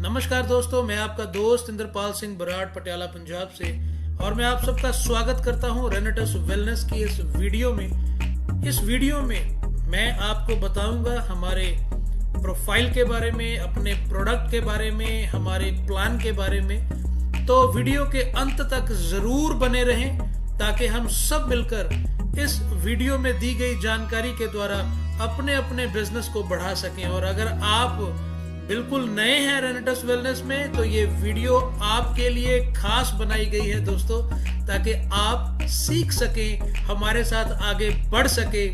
नमस्कार दोस्तों, मैं आपका दोस्त इंद्रपाल सिंह बराड़ पटियाला पंजाब से और मैं आप सबका स्वागत करता हूं रेनेटस वेलनेस की इस वीडियो में। इस वीडियो में मैं आपको बताऊंगा हमारे प्रोफाइल के बारे में, अपने प्रोडक्ट के बारे में, हमारे प्लान के बारे में। तो वीडियो के अंत तक जरूर बने रहें ताकि हम सब मिलकर इस वीडियो में दी गई जानकारी के द्वारा अपने अपने बिजनेस को बढ़ा सकें। और अगर आप बिल्कुल नए हैं रेनेटस वेलनेस में तो ये वीडियो आपके लिए खास बनाई गई है दोस्तों, ताकि आप सीख सकें, हमारे साथ आगे बढ़ सके।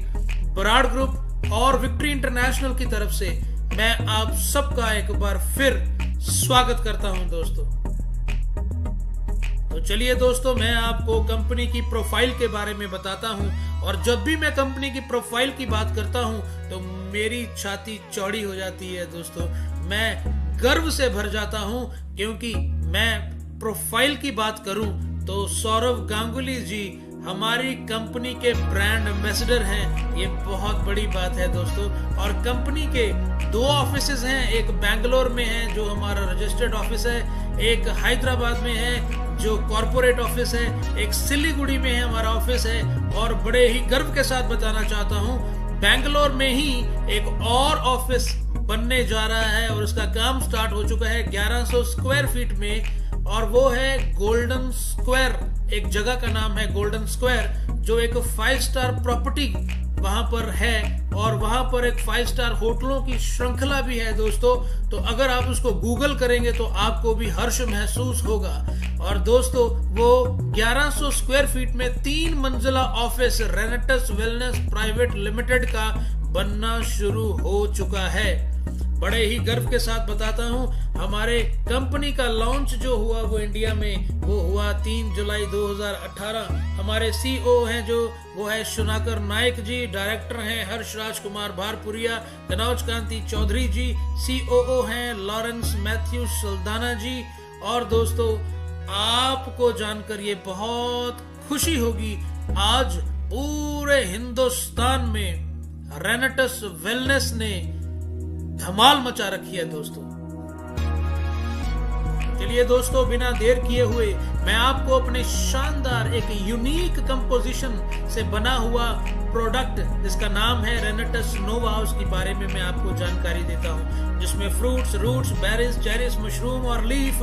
बराड़ ग्रुप और विक्ट्री इंटरनेशनल की तरफ से मैं आप सबका एक बार फिर स्वागत करता हूं दोस्तों। तो चलिए दोस्तों, मैं आपको कंपनी की प्रोफाइल के बारे में बताता हूं। और जब भी मैं कंपनी की प्रोफाइल की बात करता हूं तो मेरी छाती चौड़ी हो जाती है दोस्तों। मैं गर्व से भर जाता हूं क्योंकि मैं प्रोफाइल की बात करूं तो सौरव गांगुली जी हमारी कंपनी के ब्रांड एम्बेसडर हैं। ये बहुत बड़ी बात है दोस्तों। और कंपनी के 2 ऑफिसेज हैं, एक बेंगलोर में है जो हमारा रजिस्टर्ड ऑफिस है, एक हैदराबाद में है जो कॉर्पोरेट ऑफिस है, एक सिलीगुड़ी में है हमारा ऑफिस है। और बड़े ही गर्व के साथ बताना चाहता हूं, बेंगलोर में ही एक और ऑफिस बनने जा रहा है और उसका काम स्टार्ट हो चुका है 1100 स्क्वायर फीट में, और वो है गोल्डन स्क्वायर। एक जगह का नाम है गोल्डन स्क्वायर, जो एक 5 स्टार प्रॉपर्टी वहां पर है और वहां पर एक 5 स्टार होटलों की श्रृंखला भी है दोस्तों। तो अगर आप उसको गूगल करेंगे तो आपको भी हर्ष महसूस होगा। और दोस्तों, वो 1100 स्क्वायर फीट में 3 मंजिला ऑफिस रेनेटस वेलनेस प्राइवेट लिमिटेड का बनना शुरू हो चुका है। बड़े ही गर्व के साथ बताता हूं, हमारे कंपनी का लॉन्च जो हुआ वो इंडिया में वो हुआ 3 जुलाई 2018। हमारे सीईओ हैं जो वो है सुनाकर नायक जी, डायरेक्टर हैं हर्ष राज कुमार भारपुरिया, कनौज कांति चौधरी जी, सीओओ हैं लॉरेंस मैथ्यू सल्दाना जी। और दोस्तों, आपको जानकर ये बहुत खुशी होगी, आज पूरे हिंदुस्तान में रेनेटस वेलनेस ने धमाल मचा रखी है दोस्तों। चलिए दोस्तों, बिना देर किए हुए मैं आपको अपने शानदार एक यूनिक कंपोजिशन से बना हुआ प्रोडक्ट जिसका नाम है रेनेटस नोवा, उसके बारे में मैं आपको जानकारी देता हूं, जिसमें fruits, roots, berries, cherries, mushroom और लीफ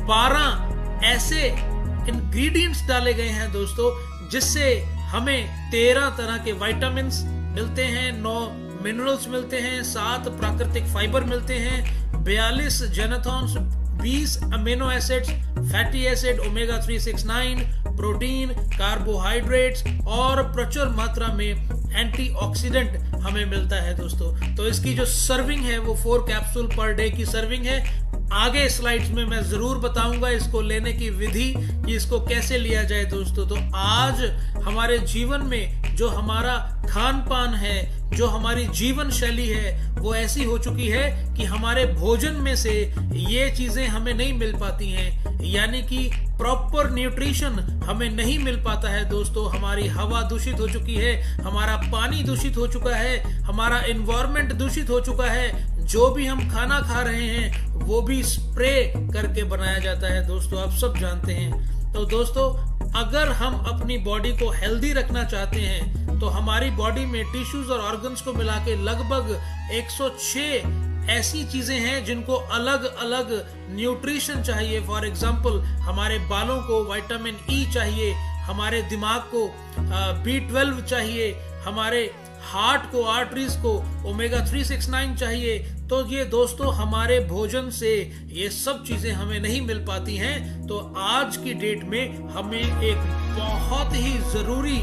12 ऐसे इंग्रेडिएंट्स डाले गए हैं दोस्तों, जिससे हमें 13 तरह के विटामिन्स मिलते हैं, 9 मिनरल्स मिलते हैं, 7 प्राकृतिक फाइबर मिलते हैं, 42 जेनेथॉन्स, 20 amino acids, fatty acid, omega 369, protein, carbohydrates और प्रचुर मात्रा में एंटीऑक्सीडेंट हमें मिलता है दोस्तों। तो इसकी जो सर्विंग है वो 4 कैप्सूल पर डे की सर्विंग है। आगे स्लाइड्स में मैं जरूर बताऊंगा इसको लेने की विधि कि इसको कैसे लिया जाए दोस्तों। तो आज हमारे जीवन में जो हमारा खान पान है, जो हमारी जीवन शैली है, वो ऐसी हो चुकी है कि हमारे भोजन में से ये चीजें हमें नहीं मिल पाती हैं, यानी कि प्रॉपर न्यूट्रिशन हमें नहीं मिल पाता है दोस्तों। हमारी हवा दूषित हो चुकी है, हमारा पानी दूषित हो चुका है, हमारा एनवायरनमेंट दूषित हो चुका है। जो भी हम खाना खा रहे हैं वो भी स्प्रे करके बनाया जाता है दोस्तों, आप सब जानते हैं। तो दोस्तों, अगर हम अपनी बॉडी को हेल्दी रखना चाहते हैं तो हमारी बॉडी में टिश्यूज और ऑर्गन्स को मिला के लगभग 106 ऐसी चीजें हैं जिनको अलग अलग न्यूट्रिशन चाहिए। फॉर एग्जाम्पल, हमारे बालों को विटामिन ई चाहिए, हमारे दिमाग को B12 चाहिए, हमारे हार्ट को, आर्टरीज को ओमेगा 369 चाहिए। तो ये दोस्तों, हमारे भोजन से ये सब चीजें हमें नहीं मिल पाती हैं। तो आज की डेट में हमें एक बहुत ही जरूरी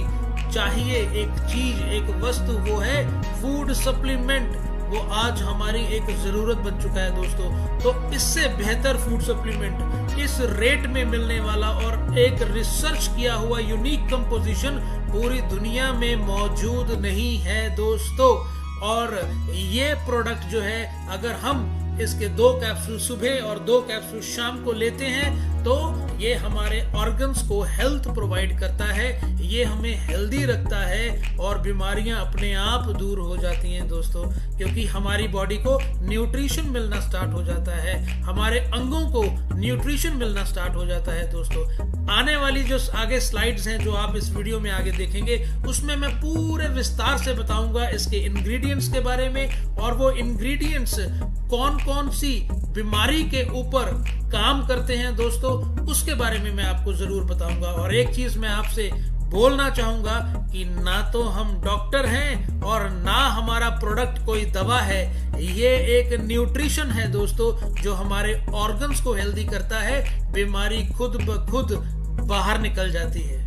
चाहिए एक चीज, एक वस्तु, वो है फूड सप्लीमेंट। वो आज हमारी एक जरूरत बन चुका है दोस्तों। तो इससे बेहतर फूड सप्लीमेंट इस रेट में मिलने वाला और एक रिसर्च किया हुआ यूनिक कंपोजिशन पूरी दुनिया में मौजूद नहीं है दोस्तों। और ये प्रोडक्ट जो है, अगर हम इसके 2 कैप्सूल सुबह और 2 कैप्सूल शाम को लेते हैं तो ये हमारे ऑर्गन्स को हेल्थ प्रोवाइड करता है, ये हमें हेल्दी रखता है और बीमारियां अपने आप दूर हो जाती हैं दोस्तों, क्योंकि हमारी बॉडी को न्यूट्रिशन मिलना स्टार्ट हो जाता है, हमारे अंगों को न्यूट्रिशन मिलना स्टार्ट हो जाता है दोस्तों। आने वाली जो आगे स्लाइड्स हैं जो आप इस वीडियो में आगे देखेंगे उसमें मैं पूरे विस्तार से बताऊंगा इसके इंग्रेडिएंट्स के बारे में, और वो इंग्रेडिएंट्स कौन कौन सी बीमारी के ऊपर काम करते हैं दोस्तों, उसके बारे में मैं आपको जरूर बताऊंगा। और एक चीज मैं आपसे बोलना चाहूंगा कि ना तो हम डॉक्टर हैं और ना हमारा प्रोडक्ट कोई दवा है, ये एक न्यूट्रिशन है दोस्तों जो हमारे ऑर्गन्स को हेल्दी करता है, बीमारी खुद ब खुद बाहर निकल जाती है।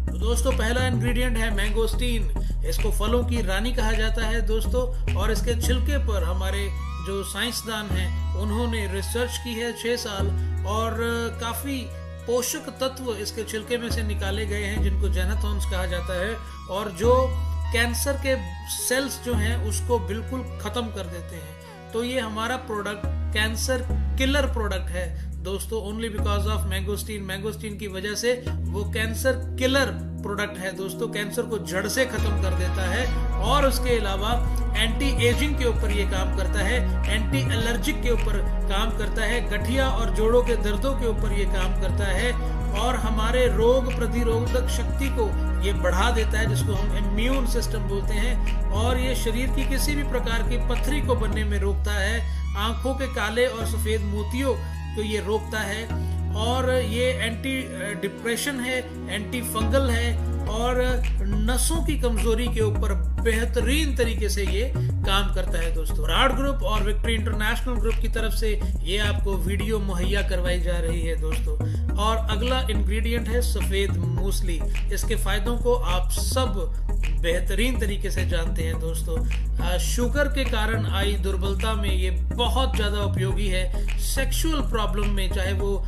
तो दोस्तों पहला इंग्रेडिएंट है मैंगोस्टीन। इसको फलों की रानी कहा जाता है दोस्तों, और इसके छिलके पर हमारे जो साइंसदान हैं उन्होंने रिसर्च की है 6 साल, और काफी पोषक तत्व इसके छिलके में से निकाले गए हैं जिनको जेनाथॉन्स कहा जाता है, और जो कैंसर के सेल्स जो हैं उसको बिल्कुल खत्म कर देते हैं। तो ये हमारा प्रोडक्ट कैंसर किलर प्रोडक्ट है दोस्तों, only because of mangosteen. Mangosteen की वजह से वो कैंसर किलर प्रोडक्ट है दोस्तों, कैंसर को जड़ से खत्म कर देता है। और उसके अलावा एंटी एजिंग के ऊपर ये काम करता है, एंटी एलर्जिक के ऊपर काम करता है, गठिया और जोड़ों के दर्दों के ऊपर ये काम करता है, और हमारे रोग प्रतिरोधक शक्ति को ये बढ़ा देता है जिसको हम इम्यून सिस्टम बोलते हैं, और ये शरीर की किसी भी प्रकार की पथरी को बनने में रोकता है, आंखों के काले और सफेद मोतियों को ये रोकता है, और ये एंटी डिप्रेशन है, एंटी फंगल है, और नसों की कमजोरी के ऊपर बेहतरीन तरीके से ये काम करता है दोस्तों। राड ग्रुप और विक्ट्री इंटरनेशनल ग्रुप की तरफ से ये आपको वीडियो मुहैया करवाई जा रही है दोस्तों। और अगला इंग्रेडिएंट है सफेद मूसली। इसके फायदों को आप सब बेहतरीन तरीके से जानते हैं दोस्तों। शुगर के कारण आई दुर्बलता में ये बहुत ज्यादा उपयोगी है। सेक्सुअल प्रॉब्लम में, चाहे वो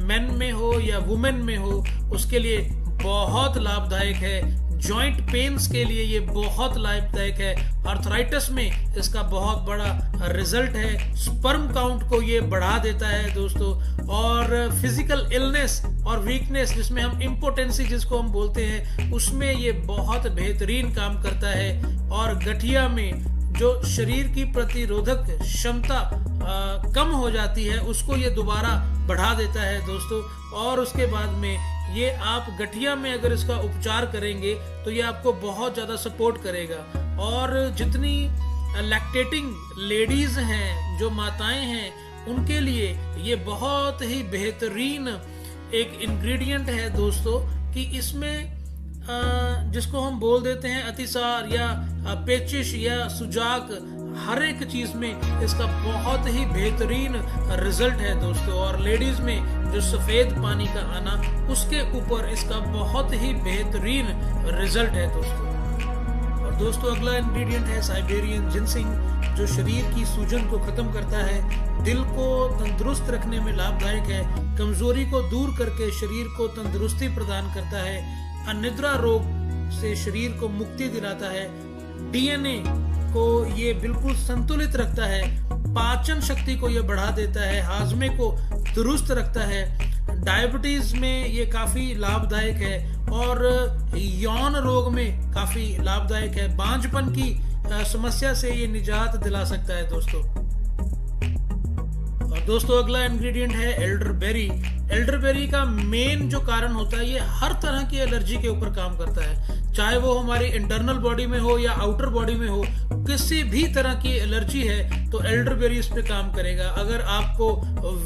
मेन में हो या वुमेन में हो, उसके लिए बहुत लाभदायक है। जॉइंट पेन्स के लिए ये बहुत लाभदायक है। आर्थराइटिस में इसका बहुत बड़ा रिजल्ट है। स्पर्म काउंट को ये बढ़ा देता है दोस्तों, और फिजिकल इलनेस और वीकनेस जिसमें हम इम्पोटेंसी जिसको हम बोलते हैं, उसमें ये बहुत बेहतरीन काम करता है। और गठिया में जो शरीर की प्रतिरोधक क्षमता कम हो जाती है उसको ये दोबारा बढ़ा देता है दोस्तों। और उसके बाद में ये आप गठिया में अगर इसका उपचार करेंगे तो ये आपको बहुत ज्यादा सपोर्ट करेगा। और जितनी लैक्टेटिंग लेडीज हैं, जो माताएं हैं, उनके लिए ये बहुत ही बेहतरीन एक इंग्रेडिएंट है दोस्तों, कि इसमें जिसको हम बोल देते हैं अतिसार या पेचिश या सुजाक, हर एक चीज में इसका बहुत ही बेहतरीन रिजल्ट है दोस्तों। और लेडीज में जो सफेद पानी का आना, उसके ऊपर इसका बहुत ही बेहतरीन रिजल्ट है दोस्तों। और दोस्तों अगला इंग्रेडिएंट है साइबेरियन जिनसिंग, जो शरीर की सूजन को खत्म करता है, दिल को तंदुरुस्त रखने में लाभदायक है, कमजोरी को दूर करके शरीर को तंदुरुस्ती प्रदान करता है, अनिद्रा रोग से शरीर को मुक्ति दिलाता है, डीएनए को ये बिल्कुल संतुलित रखता है, पाचन शक्ति को ये बढ़ा देता है, हाजमे को दुरुस्त रखता है, डायबिटीज में ये काफी लाभदायक है, और यौन रोग में काफी लाभदायक है, बांझपन की समस्या से ये निजात दिला सकता है दोस्तों। और दोस्तों अगला इंग्रेडिएंट है एल्डरबेरी। एल्डरबेरी का मेन जो कारण होता है, ये हर तरह की एलर्जी के ऊपर काम करता है, चाहे वो हमारी इंटरनल बॉडी में हो या आउटर बॉडी में हो, किसी भी तरह की एलर्जी है तो एल्डरबेरी इस पे काम करेगा। अगर आपको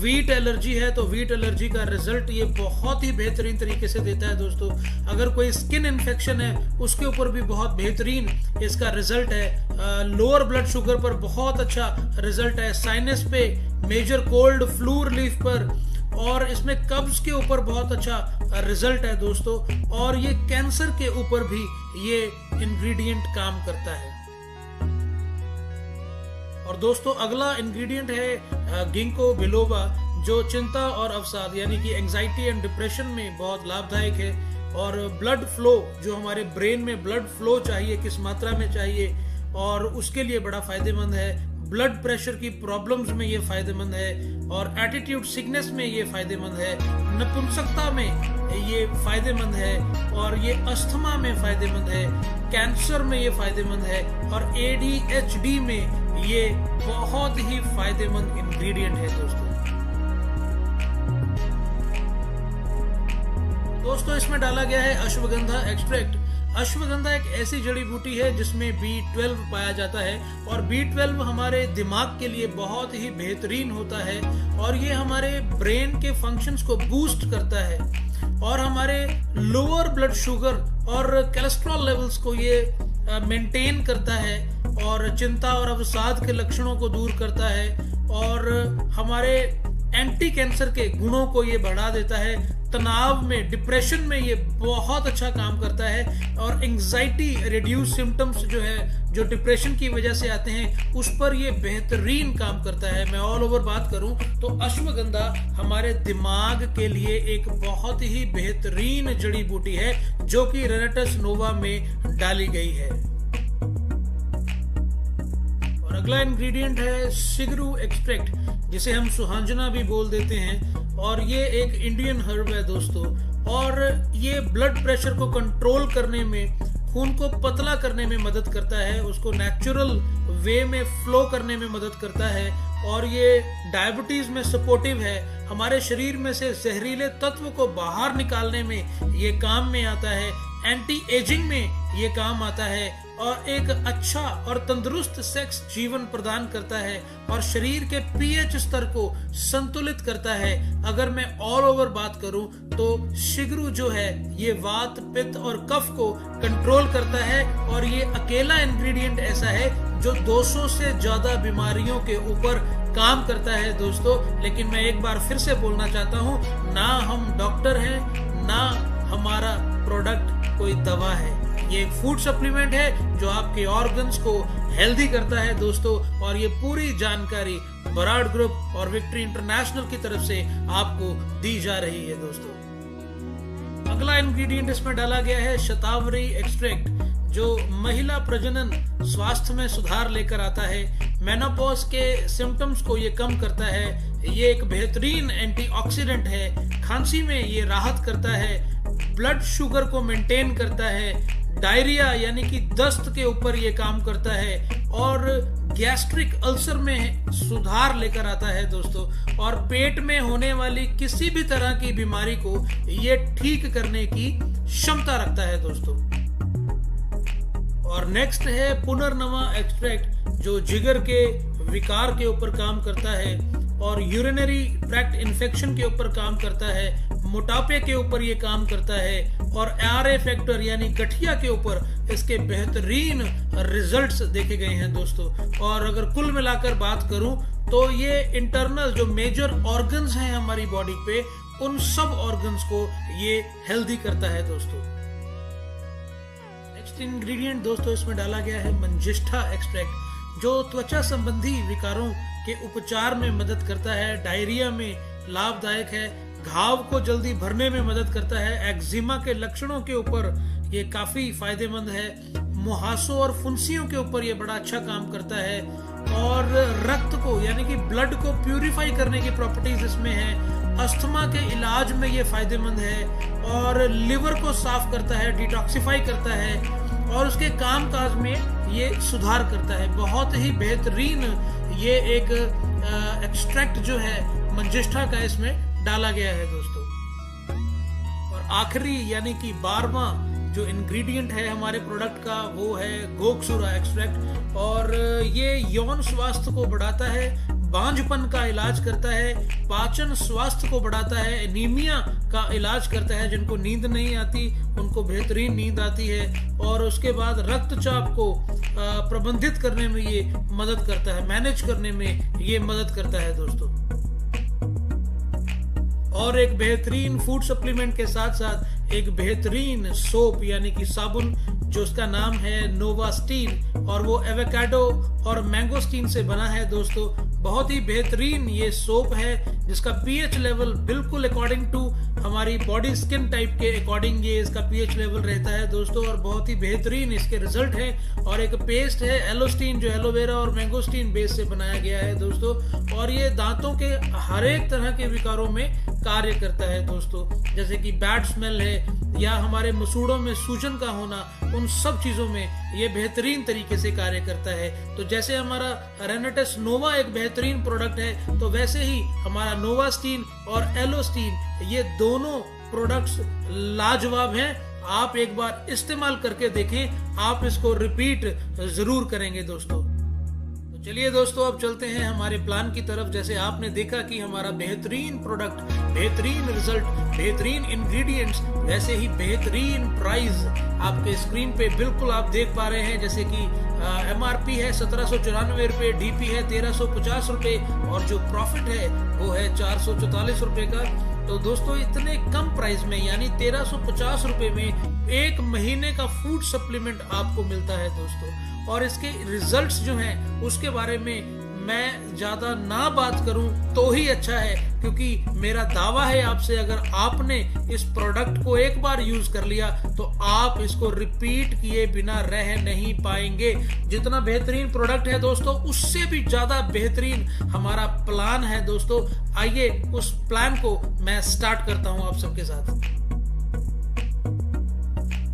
वीट एलर्जी है तो वीट एलर्जी का रिजल्ट ये बहुत ही बेहतरीन तरीके से देता है दोस्तों। अगर कोई स्किन इन्फेक्शन है उसके ऊपर भी बहुत बेहतरीन इसका रिजल्ट है। लोअर ब्लड शुगर पर बहुत अच्छा रिजल्ट है, साइनस पे, मेजर कोल्ड फ्लू रिलीफ पर, और इसमें कब्ज के ऊपर बहुत अच्छा रिजल्ट है दोस्तों। और ये कैंसर के ऊपर भी ये इंग्रेडिएंट काम करता है। और दोस्तों अगला इंग्रेडिएंट है गिंको बिलोबा, जो चिंता और अवसाद यानी कि एंजाइटी एंड डिप्रेशन में बहुत लाभदायक है। और ब्लड फ्लो, जो हमारे ब्रेन में ब्लड फ्लो चाहिए, किस मात्रा में चाहिए, और उसके लिए बड़ा फायदेमंद है। ब्लड प्रेशर की प्रॉब्लम्स में ये फायदेमंद है और एटीट्यूड सिकनेस में ये फायदेमंद है, नपुंसकता में ये फायदेमंद है और ये अस्थमा में फायदेमंद है, कैंसर में ये फायदेमंद है और ADHD में ये बहुत ही फायदेमंद इंग्रेडिएंट है दोस्तों इसमें डाला गया है अश्वगंधा एक्सट्रैक्ट। अश्वगंधा एक ऐसी जड़ी बूटी है जिसमें B12 पाया जाता है और B12 हमारे दिमाग के लिए बहुत ही बेहतरीन होता है और ये हमारे ब्रेन के फंक्शंस को बूस्ट करता है और हमारे लोअर ब्लड शुगर और कोलेस्ट्रॉल लेवल्स को ये मेंटेन करता है और चिंता और अवसाद के लक्षणों को दूर करता है और हमारे एंटी कैंसर के गुणों को ये बढ़ा देता है। तनाव में, डिप्रेशन में ये बहुत अच्छा काम करता है और एंजाइटी रिड्यूस सिम्टम्स जो है, जो डिप्रेशन की वजह से आते हैं, उस पर ये बेहतरीन काम करता है। मैं ऑल ओवर बात करूं तो अश्वगंधा हमारे दिमाग के लिए एक बहुत ही बेहतरीन जड़ी बूटी है जो कि रेनेटस नोवा में डाली गई है। और अगला इंग्रेडिएंट है सिगरू एक्सट्रैक्ट, जिसे हम सुहांजना भी बोल देते हैं और ये एक इंडियन हर्ब है दोस्तों और ये ब्लड प्रेशर को कंट्रोल करने में, खून को पतला करने में मदद करता है, उसको नेचुरल वे में फ्लो करने में मदद करता है और ये डायबिटीज में सपोर्टिव है। हमारे शरीर में से जहरीले तत्व को बाहर निकालने में ये काम में आता है, एंटी एजिंग में ये काम आता है और एक अच्छा और तंदुरुस्त सेक्स जीवन प्रदान करता है और शरीर के पीएच स्तर को संतुलित करता है। अगर मैं ऑल ओवर बात करूं तो शिगरू जो है ये वात, पित्त और कफ को कंट्रोल करता है और ये अकेला इंग्रेडिएंट ऐसा है जो 200 से ज्यादा बीमारियों के ऊपर काम करता है दोस्तों। लेकिन मैं एक बार फिर से बोलना चाहता हूं, ना हम डॉक्टर हैं, ना हमारा प्रोडक्ट कोई दवा है। ये एक फूड सप्लीमेंट है जो आपके ऑर्गन्स को हेल्दी करता है दोस्तों और ये पूरी जानकारी बराड़ ग्रुप और विक्ट्री इंटरनेशनल की तरफ से आपको दी जा रही है दोस्तों। अगला इंग्रेडिएंट इसमें डाला गया है शतावरी एक्सट्रैक्ट, जो महिला प्रजनन स्वास्थ्य में सुधार लेकर आता है, मेनोपॉज के सिम्टम्स को ये कम करता है, ये एक बेहतरीन एंटीऑक्सीडेंट है, खांसी में ये राहत करता है, ब्लड शुगर को मेंटेन करता है, डायरिया यानी कि दस्त के ऊपर ये काम करता है और गैस्ट्रिक अल्सर में सुधार लेकर आता है दोस्तों और पेट में होने वाली किसी भी तरह की बीमारी को ये ठीक करने की क्षमता रखता है दोस्तों। और नेक्स्ट है पुनर्नवा एक्सट्रैक्ट, जो जिगर के विकार के ऊपर काम करता है और यूरिनरी ट्रैक्ट इन्फेक्शन के ऊपर काम करता है, मोटापे के ऊपर ये काम करता है और RA फैक्टर यानी गठिया के ऊपर इसके बेहतरीन रिजल्ट्स देखे गए हैं दोस्तों। और अगर कुल मिलाकर बात करूं तो ये इंटरनल जो मेजर ऑर्गन्स हैं हमारी बॉडी पे, उन सब ऑर्गन्स को ये हेल्दी करता है दोस्तों। नेक्स्ट इंग्रेडिएंट दोस्तों इसमें डाला गया है मंजिष्ठा एक्सट्रैक्ट, जो त्वचा संबंधी विकारों के उपचार में मदद करता है, डायरिया में लाभदायक है, घाव को जल्दी भरने में मदद करता है, एक्जिमा के लक्षणों के ऊपर ये काफी फायदेमंद है, मुहासों और फुंसियों के ऊपर ये बड़ा अच्छा काम करता है और रक्त को यानी कि ब्लड को प्यूरिफाई करने की प्रॉपर्टीज इसमें है, अस्थमा के इलाज में ये फायदेमंद है और लिवर को साफ करता है, डिटॉक्सिफाई करता है और उसके कामकाज में ये सुधार करता है। बहुत ही बेहतरीन ये एक एक्सट्रैक्ट जो है मंजिष्ठा का इसमें डाला गया है दोस्तों। और आखिरी यानी कि 12वां जो इंग्रेडिएंट है हमारे प्रोडक्ट का वो है गोकसुरा एक्सट्रैक्ट और ये यौन स्वास्थ्य को बढ़ाता है, बांझपन का इलाज करता है, पाचन स्वास्थ्य को बढ़ाता है, एनीमिया का इलाज करता है, जिनको नींद नहीं आती उनको बेहतरीन नींद आती है और उसके बाद रक्तचाप को प्रबंधित करने में ये मदद करता है, मैनेज करने में ये मदद करता है दोस्तों। और एक बेहतरीन फूड सप्लीमेंट के साथ साथ एक बेहतरीन सोप यानी कि साबुन जो उसका नाम है नोवास्टीन, और वो एवोकाडो और मैंगोस्टीन से बना है दोस्तों। बहुत ही बेहतरीन ये सोप है जिसका पीएच लेवल बिल्कुल अकॉर्डिंग टू हमारी बॉडी स्किन टाइप के अकॉर्डिंग ये इसका पीएच लेवल रहता है दोस्तों, और बहुत ही बेहतरीन इसके रिजल्ट है। और एक पेस्ट है एलोस्टीन जो एलोवेरा और मैंगोस्टीन बेस से बनाया गया है दोस्तों, और ये दांतों के हर एक तरह के विकारों में कार्य करता है दोस्तों, जैसे कि बैड स्मेल है या हमारे मसूड़ों में सूजन का होना, उन सब चीजों में ये बेहतरीन तरीके से कार्य करता है। तो जैसे हमारा रेनेटस नोवा एक बेहतरीन प्रोडक्ट है, तो वैसे ही हमारा नोवास्टीन और एलोस्टीन ये दोनों प्रोडक्ट्स लाजवाब हैं। आप एक बार इस्तेमाल करके देखें, आप इसको रिपीट जरूर करेंगे दोस्तों। चलिए दोस्तों, अब चलते हैं हमारे प्लान की तरफ। जैसे आपने देखा कि हमारा बेहतरीन प्रोडक्ट, बेहतरीन रिजल्ट, बेहतरीन इंग्रेडिएंट्स, वैसे ही बेहतरीन प्राइस आपके स्क्रीन पे बिल्कुल आप देख पा रहे हैं। जैसे कि एमआरपी है 1794 रुपए, डीपी है 1350 रुपए, और जो प्रॉफिट है वो है 444 रुपए का। तो दोस्तों इतने कम प्राइस में यानी 1350 रुपए में एक महीने का फूड सप्लीमेंट आपको मिलता है दोस्तों। और इसके रिजल्ट्स जो हैं उसके बारे में मैं ज्यादा ना बात करूं तो ही अच्छा है, क्योंकि मेरा दावा है आपसे, अगर आपने इस प्रोडक्ट को एक बार यूज कर लिया तो आप इसको रिपीट किए बिना रह नहीं पाएंगे। जितना बेहतरीन प्रोडक्ट है दोस्तों, उससे भी ज्यादा बेहतरीन हमारा प्लान है दोस्तों। आइए उस प्लान को मैं स्टार्ट करता हूं आप सबके साथ।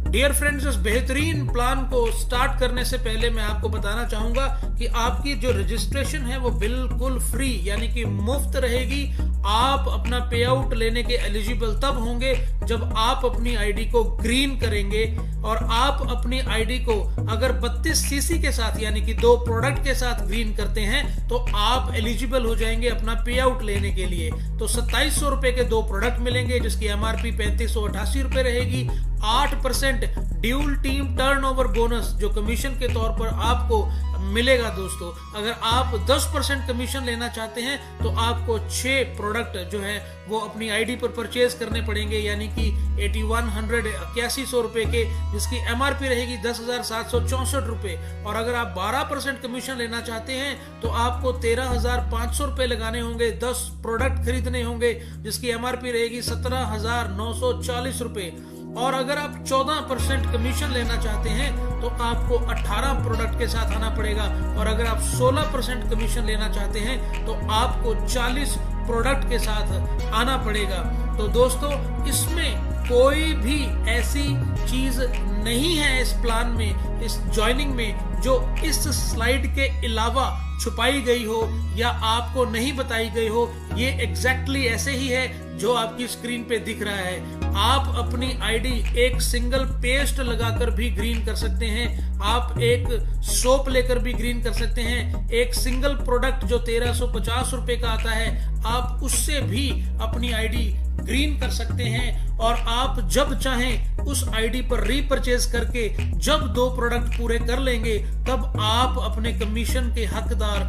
डियर फ्रेंड्स, इस बेहतरीन प्लान को स्टार्ट करने से पहले मैं आपको बताना चाहूंगा कि आपकी जो रजिस्ट्रेशन है वो बिल्कुल फ्री यानी कि मुफ्त रहेगी। आप अपना पे आउट लेने के एलिजिबल तब होंगे जब आप अपनी आईडी को ग्रीन करेंगे, और आप अपनी आईडी को अगर 32 सीसी के साथ यानी कि 2 प्रोडक्ट के साथ ग्रीन करते हैं तो आप एलिजिबल हो जाएंगे अपना पे आउट लेने के लिए। तो 2700 रुपए के 2 प्रोडक्ट मिलेंगे जिसकी एमआरपी 3588 रुपए रहेगी। 8% ड्यूल टीम टर्नओवर बोनस जो कमीशन के तौर पर आपको मिलेगा दोस्तों। अगर आप 10% कमीशन लेना चाहते हैं तो आपको 6 प्रोडक्ट जो है वो अपनी आईडी पर परचेज करने पड़ेंगे, यानी कि 8100 रुपए के, जिसकी एमआरपी रहेगी 10,764 रुपए। और अगर आप 12% कमीशन लेना चाहते हैं तो आपको 13,500 रुपए लगाने होंगे, 10 प्रोडक्ट खरीदने होंगे जिसकी एमआरपी रहेगी 17,940 रुपए। और अगर आप 14% कमीशन लेना चाहते हैं तो आपको 18 प्रोडक्ट के साथ आना पड़ेगा, और अगर आप 16% कमीशन लेना चाहते हैं तो आपको 40 प्रोडक्ट के साथ आना पड़ेगा। तो दोस्तों इसमें कोई भी ऐसी चीज नहीं है इस प्लान में, इस ज्वाइनिंग में, जो इस स्लाइड के अलावा छुपाई गई हो या आपको नहीं बताई गई हो। ये एग्जैक्टली ऐसे ही है जो आपकी स्क्रीन पे दिख रहा है। आप अपनी आईडी एक सिंगल पेस्ट लगाकर भी ग्रीन कर सकते हैं, आप एक सोप लेकर भी ग्रीन कर सकते हैं, एक सिंगल प्रोडक्ट जो 1350 रुपए का आता है आप उससे भी अपनी आईडी ग्रीन कर सकते हैं। और आप जब चाहें उस आईडी पर रीपरचेज करके जब 2 प्रोडक्ट पूरे कर लेंगे तब आप अपने कमीशन के हकदार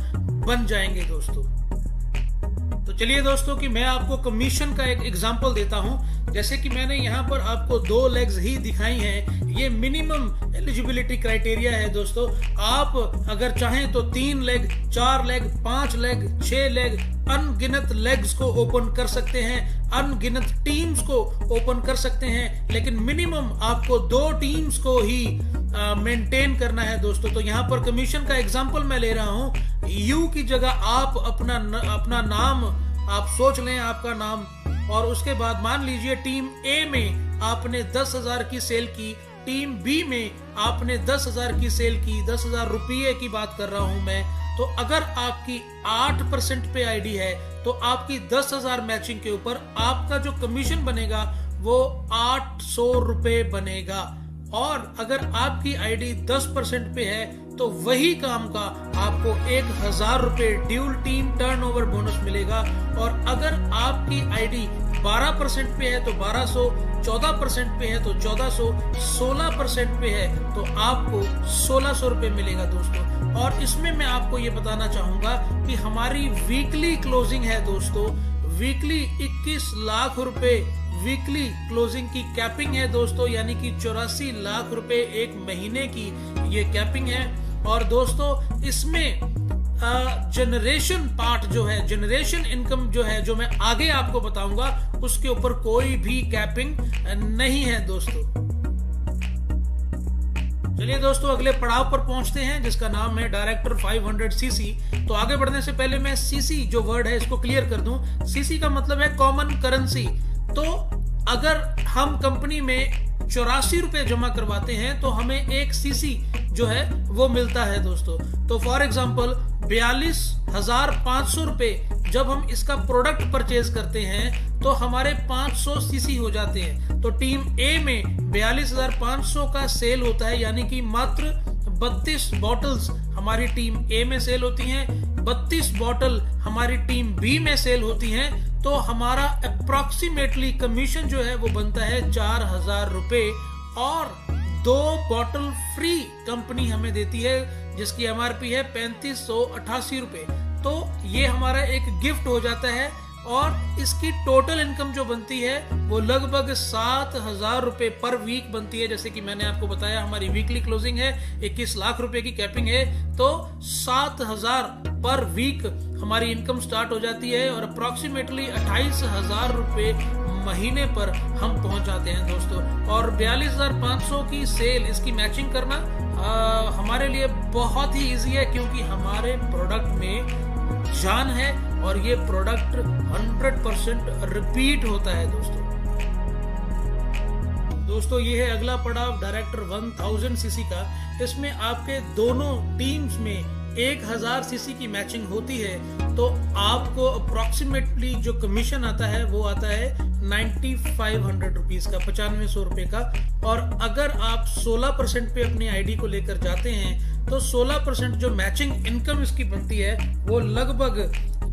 बन जाएंगे दोस्तों। तो चलिए दोस्तों कि मैं आपको कमीशन का एक एग्जांपल देता हूं। जैसे कि मैंने यहाँ पर आपको 2 लेग्स ही दिखाई हैं, ये मिनिमम एलिजिबिलिटी क्राइटेरिया है दोस्तों। आप अगर चाहें तो 3 लेग, 4 लेग, 5 लेग, 6 लेग, अनगिनत लेग्स को ओपन कर सकते हैं, अनगिनत टीम्स को ओपन कर सकते हैं, लेकिन मिनिमम आपको 2 टीम्स को ही मेंटेन करना है दोस्तों। तो यहाँ पर कमीशन का एग्जांपल मैं ले रहा हूँ। यू की जगह आप अपना नाम आप सोच लें, आपका नाम, और उसके बाद मान लीजिए टीम ए में आपने 10,000 की सेल की, टीम बी में आपने 10,000 की सेल की, 10,000 रुपये की बात कर रहा हूं मैं। तो अगर आपकी 8% पे आईडी है तो आपकी 10,000 मैचिंग के ऊपर आपका जो कमीशन बनेगा वो 800 रुपए बनेगा। और अगर आपकी आईडी 10% पे है तो वही काम का आपको 1,000 रुपए ड्यूल टीम टर्नओवर बोनस मिलेगा। और अगर आपकी आईडी 12% पे है तो 1200, 14% पे है तो 1400, 16% पे है तो आपको 1600 रुपए मिलेगा दोस्तों। और इसमें मैं आपको ये बताना चाहूंगा कि हमारी वीकली क्लोजिंग है दोस्तों, वीकली 21 लाख रुपए वीकली क्लोजिंग की कैपिंग है दोस्तों, यानी कि 84 लाख रुपए एक महीने की ये कैपिंग है। और दोस्तों इसमें जनरेशन पार्ट जो है, जनरेशन इनकम जो है, जो मैं आगे आपको बताऊंगा, उसके ऊपर कोई भी कैपिंग नहीं है दोस्तों। चलिए दोस्तों अगले पड़ाव पर पहुंचते हैं, जिसका नाम है डायरेक्टर 500 सीसी। तो आगे बढ़ने से पहले मैं सीसी जो वर्ड है इसको क्लियर कर दूं। सीसी का मतलब है कॉमन करेंसी। तो अगर हम कंपनी में 84 रुपए जमा करवाते हैं तो हमें एक सीसी जो है वो मिलता है दोस्तों। तो फॉर एग्जांपल 42,500 रुपए जब हम इसका प्रोडक्ट परचेज करते हैं तो हमारे 500 सीसी हो जाते हैं। तो टीम ए में 42,500 का सेल होता है, यानी कि मात्र 32 बॉटल्स हमारी टीम ए में सेल होती हैं, 32 बॉटल हमारी टीम बी में सेल होती हैं। तो हमारा अप्रोक्सीमेटली कमीशन जो है वो बनता है 4,000 रुपए, और 2 बॉटल फ्री कंपनी हमें देती है जिसकी एमआरपी है 3588 रुपए। तो ये हमारा एक गिफ्ट हो जाता है, और इसकी टोटल इनकम जो बनती है वो लगभग 7,000 रुपए पर वीक बनती है। जैसे कि मैंने आपको बताया हमारी वीकली क्लोजिंग है, 21 लाख रुपए की कैपिंग है, तो 7,000 पर वीक हमारी इनकम स्टार्ट हो जाती है, और अप्रोक्सीमेटली 28,000 रुपए महीने पर हम पहुंच जाते हैं दोस्तों। और 42,500 की सेल, इसकी मैचिंग करना हमारे लिए बहुत ही इजी है, क्योंकि हमारे प्रोडक्ट में जान है और ये प्रोडक्ट 100% रिपीट होता है दोस्तों। ये है अगला पड़ाव डायरेक्टर 1000 सीसी का। इसमें आपके दोनों टीम्स में 1000 सीसी की मैचिंग होती है, तो आपको अप्रोक्सीमेटली जो कमीशन आता है वो आता है 9500 रुपीज का, 9500 रुपए का। और अगर आप 16% पे अपनी आईडी को लेकर जाते हैं तो 16% जो मैचिंग इनकम इसकी बनती है वो लगभग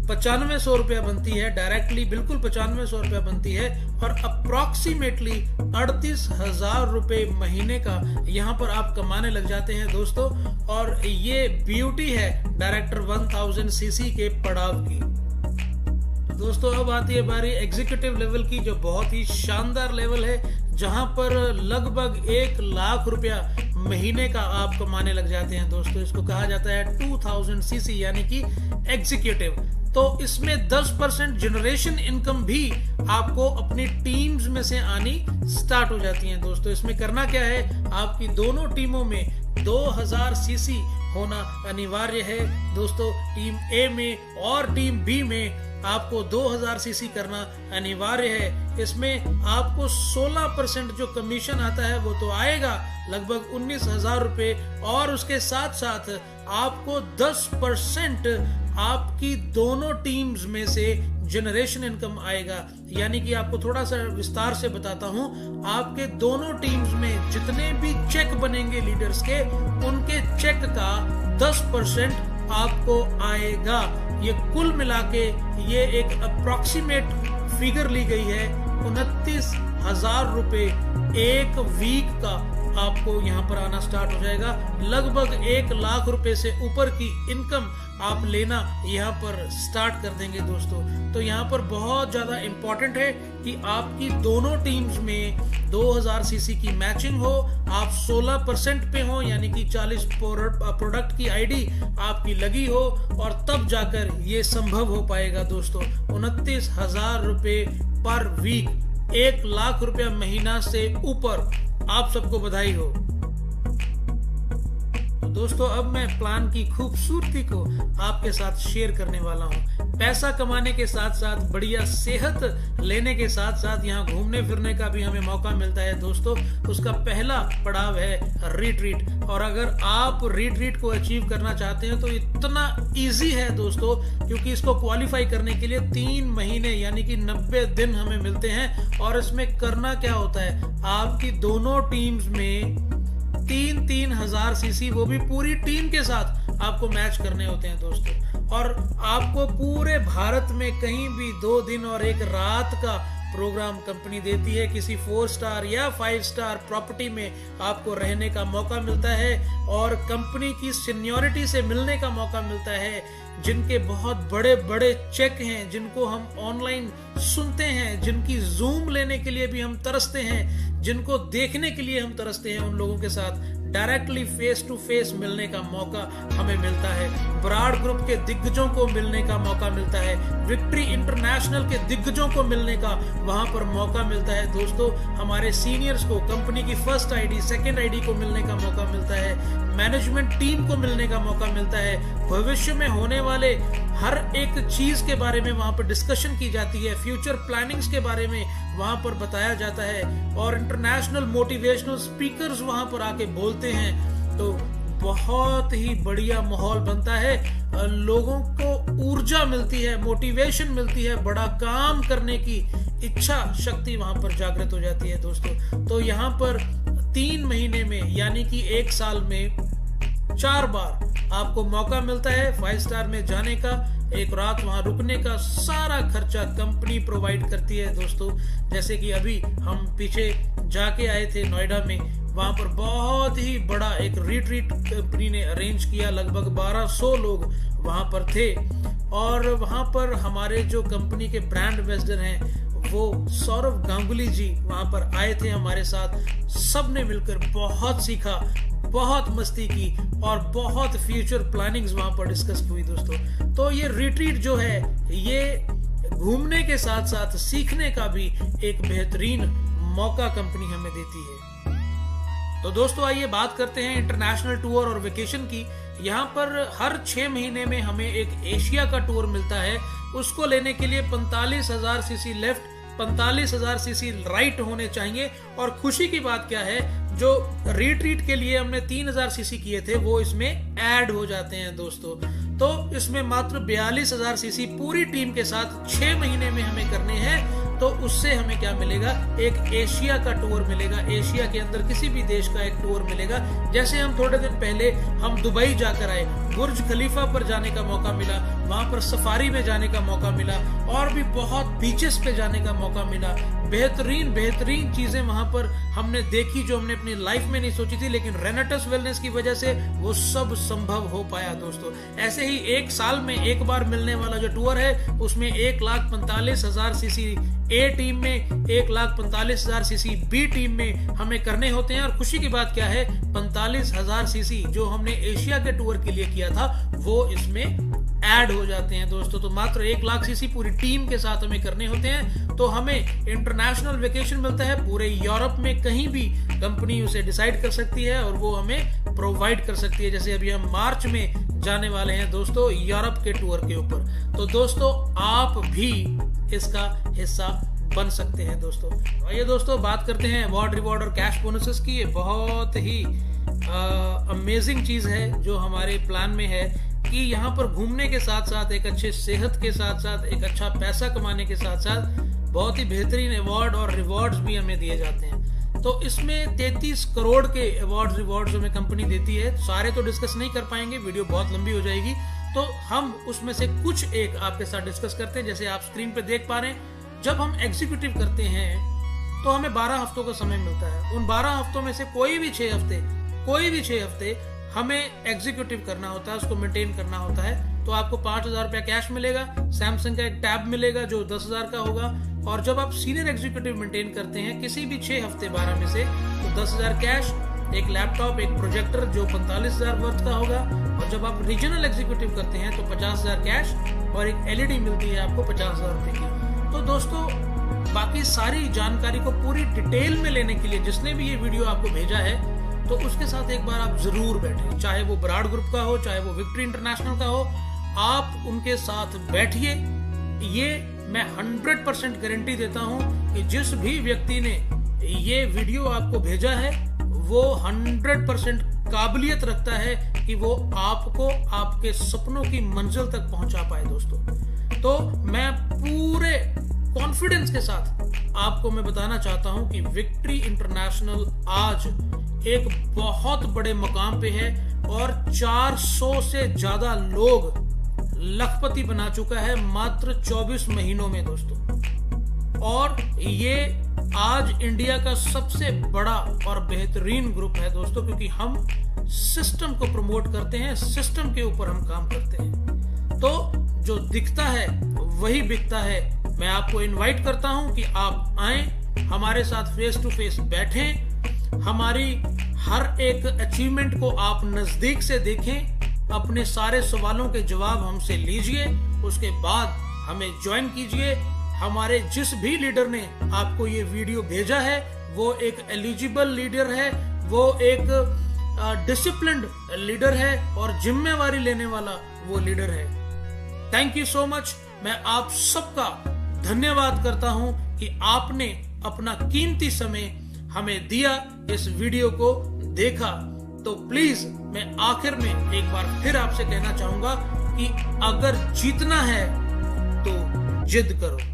9500 रुपया बनती है, डायरेक्टली बिल्कुल 9500 रुपया बनती है, और अप्रोक्सीमेटली 38,000 रुपए महीने का यहाँ पर आप कमाने लग जाते हैं दोस्तों। और ये ब्यूटी है डायरेक्टर 1000 सीसी के पड़ाव की। दोस्तों अब आती है बारी एग्जीक्यूटिव लेवल की, जो बहुत ही शानदार लेवल है, जहां पर लगभग 1 लाख रुपया महीने का आप कमाने लग जाते हैं दोस्तों। इसको कहा जाता है 2000 सीसी, यानी कि एग्जीक्यूटिव। तो इसमें 10% जनरेशन इनकम भी आपको अपनी टीम्स में से आनी स्टार्ट हो जाती है दोस्तों। इसमें करना क्या है, आपकी दोनों टीमों में 2000 सीसी होना अनिवार्य है दोस्तों। टीम ए में और टीम बी में आपको 2000 सीसी करना अनिवार्य है। इसमें आपको 16% जो कमीशन आता है वो तो आएगा लगभग 19,000 रुपए, और उसके साथ साथ आपको 10% आपकी दोनों टीम्स में से जनरेशन इनकम आएगा। यानी कि आपको थोड़ा सा विस्तार से बताता हूं, आपके दोनों टीम्स में जितने भी चेक बनेंगे लीडर्स के, उनके चेक का 10% आपको आएगा। ये कुल मिला के ये एक अप्रोक्सीमेट फिगर ली गई है 29,000 रुपए एक वीक का आपको यहाँ पर आना स्टार्ट हो जाएगा। लगभग 1 लाख रुपए से ऊपर की इनकम आप लेना यहाँ पर स्टार्ट कर देंगे दोस्तों। तो यहाँ पर बहुत ज्यादा इम्पोर्टेंट है कि आपकी दोनों टीम्स में 2000 सीसी की मैचिंग हो, आप 16% पे हो, यानी कि 40 प्रोडक्ट की आईडी आपकी लगी हो, और तब जाकर ये संभव हो पाएगा दोस्तों। 29,000 रुपए पर वीक, 1 लाख रुपया महीना से ऊपर, आप सबको बधाई हो। तो दोस्तों अब मैं प्लान की खूबसूरती को आपके साथ शेयर करने वाला हूँ। पैसा कमाने के साथ साथ बढ़िया सेहत लेने के साथ साथ यहाँ घूमने फिरने का भी हमें मौका मिलता है दोस्तों। उसका पहला पड़ाव है रिट्रीट, और अगर आप रिट्रीट को अचीव करना चाहते हैं तो इतना इजी है दोस्तों, क्योंकि इसको क्वालिफाई करने के लिए 3 महीने यानी कि 90 दिन हमें मिलते हैं। और इसमें करना क्या होता है, आपकी दोनों टीम्स में 3,000 सीसी, वो भी पूरी टीम के साथ आपको मैच करने होते हैं दोस्तों। और आपको पूरे भारत में कहीं भी 2 दिन और 1 रात का प्रोग्राम कंपनी देती है। किसी 4 स्टार या 5 स्टार प्रॉपर्टी में आपको रहने का मौका मिलता है और कंपनी की सीनियरिटी से मिलने का मौका मिलता है। जिनके बहुत बड़े बड़े चेक हैं, जिनको हम ऑनलाइन सुनते हैं, जिनकी जूम लेने के लिए भी हम तरसते हैं, जिनको देखने के लिए हम तरसते हैं, उन लोगों के साथ डायरेक्टली फेस टू फेस मिलने का मौका हमें मिलता है। बराड़ ग्रुप के दिग्गजों को मिलने का मौका मिलता है, विक्ट्री इंटरनेशनल के दिग्गजों को मिलने का वहां पर मौका मिलता है। दोस्तों, हमारे सीनियर्स को कंपनी की फर्स्ट आईडी, सेकंड आईडी को मिलने का मौका मिलता है, मैनेजमेंट टीम को मिलने का मौका मिलता है। भविष्य में होने वाले हर एक चीज के बारे में वहां पर डिस्कशन की जाती है, फ्यूचर प्लानिंग्स के बारे में वहां पर बताया जाता है और इंटरनेशनल मोटिवेशनल स्पीकर्स वहां पर आके बोलते हैं। तो बहुत ही बढ़िया माहौल बनता है, लोगों को ऊर्जा मिलती है, मोटिवेशन मिलती है, बड़ा काम करने की इच्छा शक्ति वहां पर जागृत हो जाती है। दोस्तों, तो यहाँ पर 3 महीने में यानी कि 1 साल में 4 बार आपको मौका मिलता है 5 स्टार में जाने का, एक रात वहां रुकने का सारा खर्चा कंपनी प्रोवाइड करती है। दोस्तों, जैसे कि अभी हम पीछे जाके आए थे नोएडा में, वहां पर बहुत ही बड़ा एक रिट्रीट कंपनी ने अरेंज किया, लगभग 1200 लोग वहां पर थे और वहां पर हमारे जो कंपनी के ब्रांड एम्बेसडर हैं वो सौरभ गांगुली जी वहां पर आए थे हमारे साथ। सबने मिलकर बहुत सीखा, बहुत मस्ती की और बहुत फ्यूचर प्लानिंग्स वहां पर डिस्कस हुई। दोस्तों, तो ये रिट्रीट जो है ये घूमने के साथ साथ सीखने का भी एक बेहतरीन मौका कंपनी हमें देती है। तो दोस्तों, आइए बात करते हैं इंटरनेशनल टूर और वेकेशन की। यहाँ पर हर 6 महीने में हमें एक एशिया का टूर मिलता है। उसको लेने के लिए 45,000 सीसी लेफ्ट, 45,000 सीसी राइट होने चाहिए। और खुशी की बात क्या है, जो रिट्रीट के लिए हमने 3,000 सीसी किए थे वो इसमें ऐड हो जाते हैं। दोस्तों, तो इसमें मात्र 42,000 सीसी पूरी टीम के साथ 6 महीने में हमें करने हैं। तो उससे हमें क्या मिलेगा, एक एशिया का टूर मिलेगा, एशिया के अंदर किसी भी देश का एक टूर मिलेगा। जैसे हम थोड़े दिन पहले हम दुबई जाकर आए, बुर्ज खलीफा पर जाने का मौका मिला, वहां पर सफारी में जाने का मौका मिला और भी बहुत बीचेस पे जाने का मौका मिला। बेहतरीन चीजें वहां पर हमने देखी जो हमने अपनी लाइफ में नहीं सोची थी, लेकिन रेनेटस वेलनेस की वजह से वो सब संभव हो पाया। दोस्तों, ऐसे ही 1 साल में एक बार मिलने वाला जो टूर है उसमें 1,45,000 सीसी ए टीम में, 1,45,000 सीसी बी टीम में हमें करने होते हैं। और खुशी की बात क्या है, 45,000 सीसी जो हमने एशिया के टूर के लिए किया था वो इसमें ऐड हो जाते हैं। दोस्तों, तो मात्र 1,00,000 सीसी पूरी टीम के साथ हमें करने होते हैं। तो हमें इंटरनेशनल वेकेशन मिलता है, पूरे यूरोप में कहीं भी कंपनी उसे डिसाइड कर सकती है और वो हमें प्रोवाइड कर सकती है। जैसे अभी हम मार्च में जाने वाले हैं दोस्तों यूरोप के टूर के ऊपर। तो दोस्तों, आप भी इसका हिस्सा बन सकते हैं। दोस्तों, आइए दोस्तों बात करते हैं अवार्ड, रिवॉर्ड और कैश बोनसेस की। ये बहुत ही अमेजिंग चीज है जो हमारे प्लान में है कि यहाँ पर घूमने के साथ साथ, एक अच्छे सेहत के साथ साथ, एक अच्छा पैसा कमाने के साथ साथ बहुत ही बेहतरीन अवार्ड और रिवॉर्ड्स भी हमें दिए जाते हैं। तो इसमें 33 करोड़ के अवार्ड रिवॉर्ड्स हमें कंपनी देती है। सारे तो डिस्कस नहीं कर पाएंगे, वीडियो बहुत लंबी हो जाएगी, तो हम उसमें से कुछ एक आपके साथ डिस्कस करते हैं। जैसे आप स्क्रीन पे देख पा रहे हैं, जब हम एग्जीक्यूटिव करते हैं तो हमें 12 हफ्तों का समय मिलता है। उन 12 हफ्तों में से कोई भी 6 हफ्ते हमें एग्जीक्यूटिव करना होता है, उसको मेंटेन करना होता है। तो आपको 5,000 रुपया कैश मिलेगा, सैमसंग का एक टैब मिलेगा जो 10,000 का होगा। और जब आप सीनियर एग्जीक्यूटिव मेंटेन करते हैं किसी भी 6 हफ्ते 12 में से, तो 10,000 कैश, एक लैपटॉप, एक प्रोजेक्टर जो 45,000 वर्थ का होगा। और जब आप रीजनल एग्जीक्यूटिव करते हैं तो 50,000 कैश और एक एलईडी मिलती है आपको 50,000 रुपए की। तो दोस्तों, बाकी सारी जानकारी को पूरी डिटेल में लेने के लिए जिसने भी ये वीडियो आपको भेजा है, तो उसके साथ एक बार आप जरूर बैठिए। चाहे वो बराड़ ग्रुप का हो, चाहे वो विक्ट्री इंटरनेशनल का हो, आप उनके साथ बैठिए। ये मैं 100% गारंटी देता हूं कि जिस भी व्यक्ति ने ये वीडियो आपको भेजा है वो 100% काबिलियत रखता है कि वो आपको आपके सपनों की मंजिल तक पहुंचा पाए। दोस्तों, तो मैं पूरे कॉन्फिडेंस के साथ आपको मैं बताना चाहता हूं कि विक्ट्री इंटरनेशनल आज एक बहुत बड़े मुकाम पे है और 400 से ज्यादा लोग लखपति बना चुका है मात्र 24 महीनों में। दोस्तों, और ये आज इंडिया का सबसे बड़ा और बेहतरीन ग्रुप है दोस्तों, क्योंकि हम सिस्टम को प्रमोट करते हैं, सिस्टम के ऊपर हम काम करते हैं। तो जो दिखता है वही बिकता है। मैं आपको इनवाइट करता हूं कि आप आए, हमारे साथ फेस टू फेस बैठें, हमारी हर एक अचीवमेंट को आप नजदीक से देखें, अपने सारे सवालों के जवाब हमसे लीजिए, उसके बाद हमें ज्वाइन कीजिए। हमारे जिस भी लीडर ने आपको ये वीडियो भेजा है वो एक एलिजिबल लीडर है, वो एक डिसिप्लिन्ड लीडर है और जिम्मेवारी लेने वाला वो लीडर है। Thank you so much. मैं आप सबका धन्यवाद करता हूं कि आपने अपना कीमती समय हमें दिया, इस वीडियो को देखा। तो प्लीज मैं आखिर में एक बार फिर आपसे कहना चाहूंगा कि अगर जीतना है तो जिद करो।